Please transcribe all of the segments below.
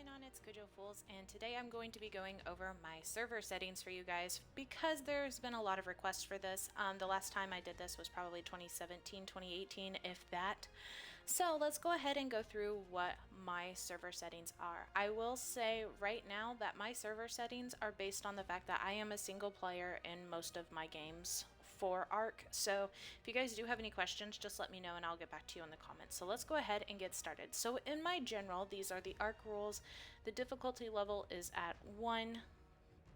going on? It's Gojo Fools, and today I'm going to be going over my server settings for you guys because there's been a lot of requests for this. The last time I did this was probably 2017, 2018, if that. So let's go ahead and go through what my server settings are. I will say right now that my server settings are based on the fact that I am a single player in most of my games for Ark. So if you guys do have any questions, just let me know and I'll get back to you in the comments. So let's go ahead and get started. So in my general, these are the Ark rules. The difficulty level is at 1,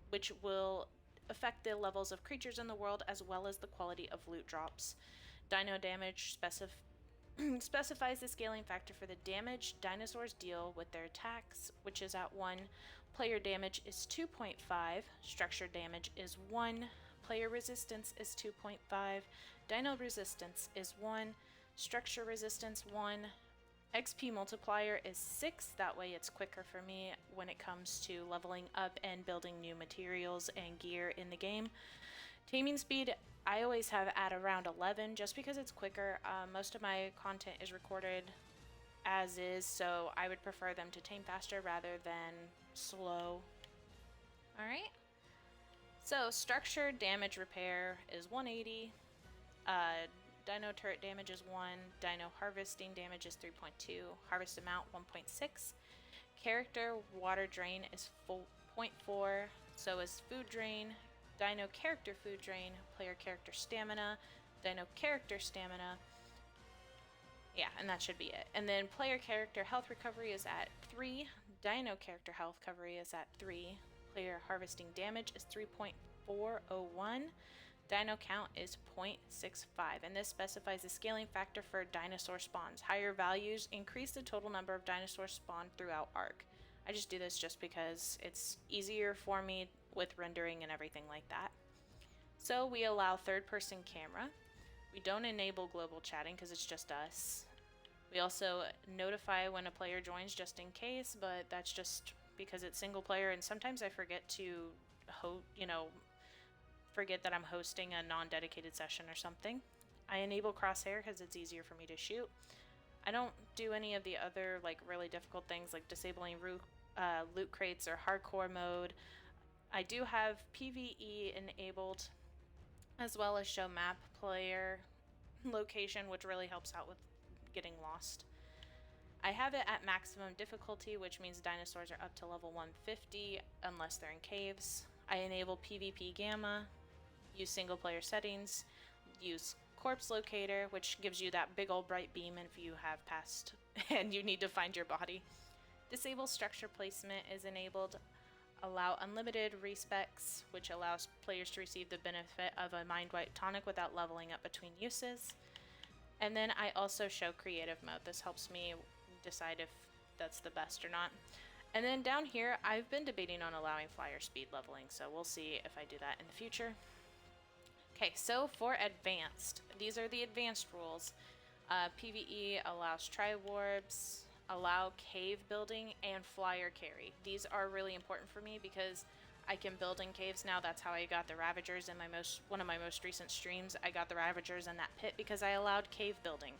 which will affect the levels of creatures in the world as well as the quality of loot drops. Dino damage specifies the scaling factor for the damage dinosaurs deal with their attacks, which is at 1. Player damage is 2.5. Structure damage is 1. Player resistance is 2.5. Dino resistance is 1. Structure resistance 1. XP multiplier is 6. That way it's quicker for me when it comes to leveling up and building new materials and gear in the game. Taming speed, I always have at around 11 just because it's quicker. Most of my content is recorded as is, so I would prefer them to tame faster rather than slow. Alright. So structure damage repair is 180. Dino turret damage is 1. Dino harvesting damage is 3.2. Harvest amount 1.6. Character water drain is 0.4. So is food drain. Dino character food drain. Player character stamina. Dino character stamina. Yeah, and that should be it. And then player character health recovery is at 3. Dino character health recovery is at 3. Player harvesting damage is 3.401. Dino count is 0.65, and this specifies the scaling factor for dinosaur spawns. Higher values increase the total number of dinosaurs spawned throughout Ark. I just do this just because it's easier for me with rendering and everything like that. So we allow third-person camera. We don't enable global chatting because it's just us. We also notify when a player joins just in case, but that's just because it's single player, and sometimes I forget to forget that I'm hosting a non-dedicated session or something. I enable crosshair because it's easier for me to shoot. I don't do any of the other really difficult things like disabling loot crates or hardcore mode. I do have PvE enabled as well as show map player location, which really helps out with getting lost. I have it at maximum difficulty, which means dinosaurs are up to level 150 unless they're in caves. I enable PvP gamma, use single player settings, use corpse locator, which gives you that big old bright beam if you have passed and you need to find your body. Disable structure placement is enabled. Allow unlimited respecs, which allows players to receive the benefit of a mind wipe tonic without leveling up between uses. And then I also show creative mode. This helps me decide if that's the best or not. And then down here, I've been debating on allowing flyer speed leveling, so we'll see if I do that in the future. Okay, so for advanced, these are the advanced rules. PvE allows tri-warbs, allow cave building, and flyer carry. These are really important for me because I can build in caves now. That's how I got the Ravagers in one of my most recent streams. I got the Ravagers in that pit because I allowed cave building.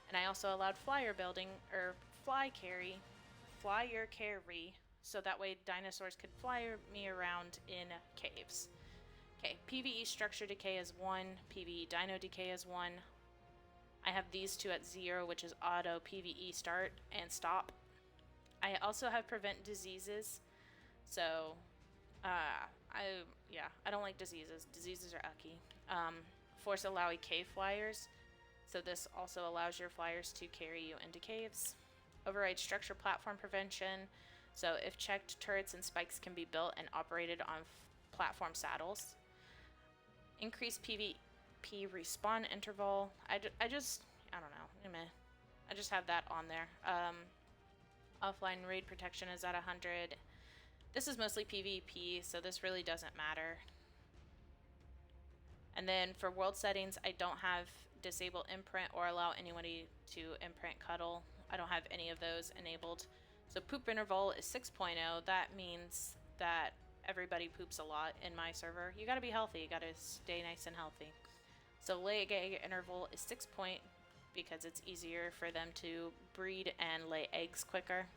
And I also allowed flyer building, or flyer carry, so that way dinosaurs could fly me around in caves. Okay, PvE structure decay is 1, PvE dino decay is 1. I have these two at 0, which is auto PvE start and stop. I also have prevent diseases, so I don't like diseases. Diseases are ucky. Force allow cave flyers, so this also allows your flyers to carry you into caves. Override structure platform prevention, so if checked, turrets and spikes can be built and operated on platform saddles. Increase PvP respawn interval. I don't know. I just have that on there. Offline raid protection is at 100. This is mostly PvP, so this really doesn't matter. And then for world settings, I don't have disable imprint or allow anybody to imprint cuddle. I don't have any of those enabled. So poop interval is 6.0. That means that everybody poops a lot in my server. You gotta be healthy. You gotta stay nice and healthy. So lay egg interval is 6 because it's easier for them to breed and lay eggs quicker.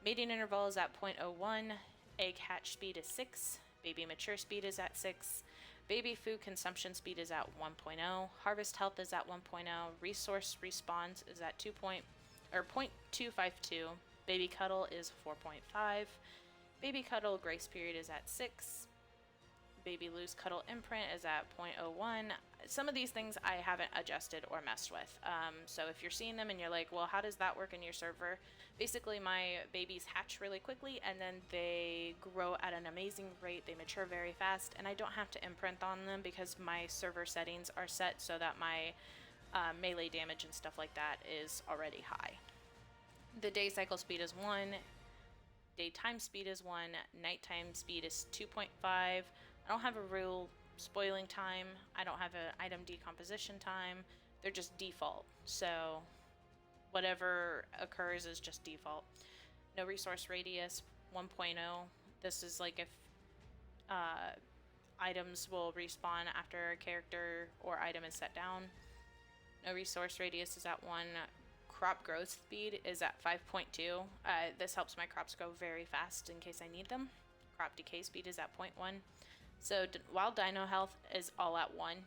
Mating interval is at 0.01, egg hatch speed is 6, baby mature speed is at 6, baby food consumption speed is at 1.0, harvest health is at 1.0, resource respawns is at 0.252, baby cuddle is 4.5, baby cuddle grace period is at 6, baby loose cuddle imprint is at 0.01. Some of these things I haven't adjusted or messed with. So if you're seeing them and you're like, well, how does that work in your server? Basically, my babies hatch really quickly and then they grow at an amazing rate. They mature very fast, and I don't have to imprint on them because my server settings are set so that my melee damage and stuff like that is already high. The day cycle speed is 1, daytime speed is 1, nighttime speed is 2.5. I don't have a real spoiling time. I don't have an item decomposition time. They're just default. So whatever occurs is just default. No resource radius 1.0. This is like if items will respawn after a character or item is set down. No resource radius is at 1. Crop growth speed is at 5.2. This helps my crops grow very fast in case I need them. Crop decay speed is at 0.1. So wild dino health is all at 1.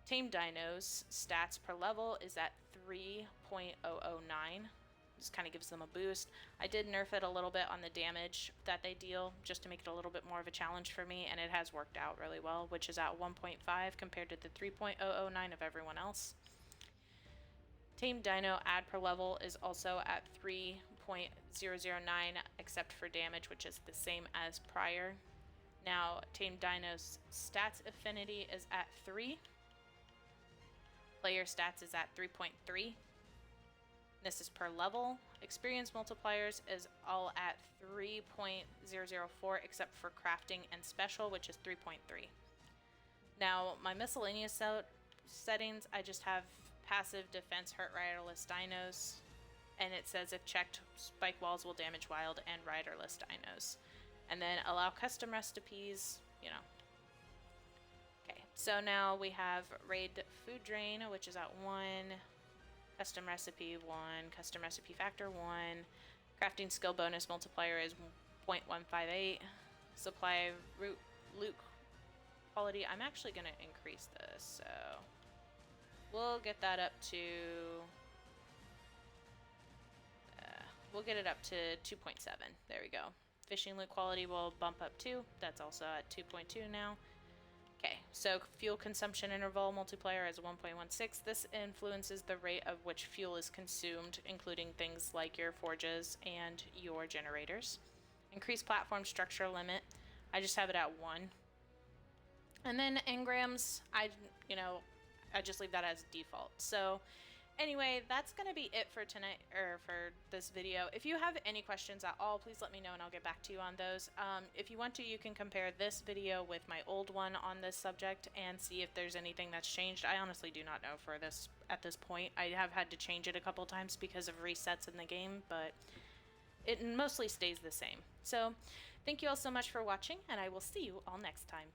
Tame dinos stats per level is at 3.009. Just kind of gives them a boost. I did nerf it a little bit on the damage that they deal just to make it a little bit more of a challenge for me, and it has worked out really well, which is at 1.5 compared to the 3.009 of everyone else. Tame dino add per level is also at 3.009 except for damage, which is the same as prior. Now, Tame Dino's stats affinity is at 3. Player stats is at 3.3. This is per level. Experience multipliers is all at 3.004 except for crafting and special, which is 3.3. Now, my miscellaneous settings, I just have passive defense hurt riderless dinos, and it says if checked, spike walls will damage wild and riderless dinos. And then allow custom recipes, you know. Okay, so now we have raid food drain, which is at 1, custom recipe 1, custom recipe factor 1, crafting skill bonus multiplier is 0.158, supply loot quality. I'm actually going to increase this, so we'll get that up to, we'll get it up to 2.7. There we go. Fishing loot quality will bump up too. That's also at 2.2 now. Okay, so fuel consumption interval multiplier is 1.16. This influences the rate of which fuel is consumed, including things like your forges and your generators. Increase platform structure limit. I just have it at 1. And then engrams, I just leave that as default. So anyway, that's going to be it for tonight, or for this video. If you have any questions at all, please let me know and I'll get back to you on those. If you want to, you can compare this video with my old one on this subject and see if there's anything that's changed. I honestly do not know for this at this point. I have had to change it a couple times because of resets in the game, but it mostly stays the same. So thank you all so much for watching, and I will see you all next time.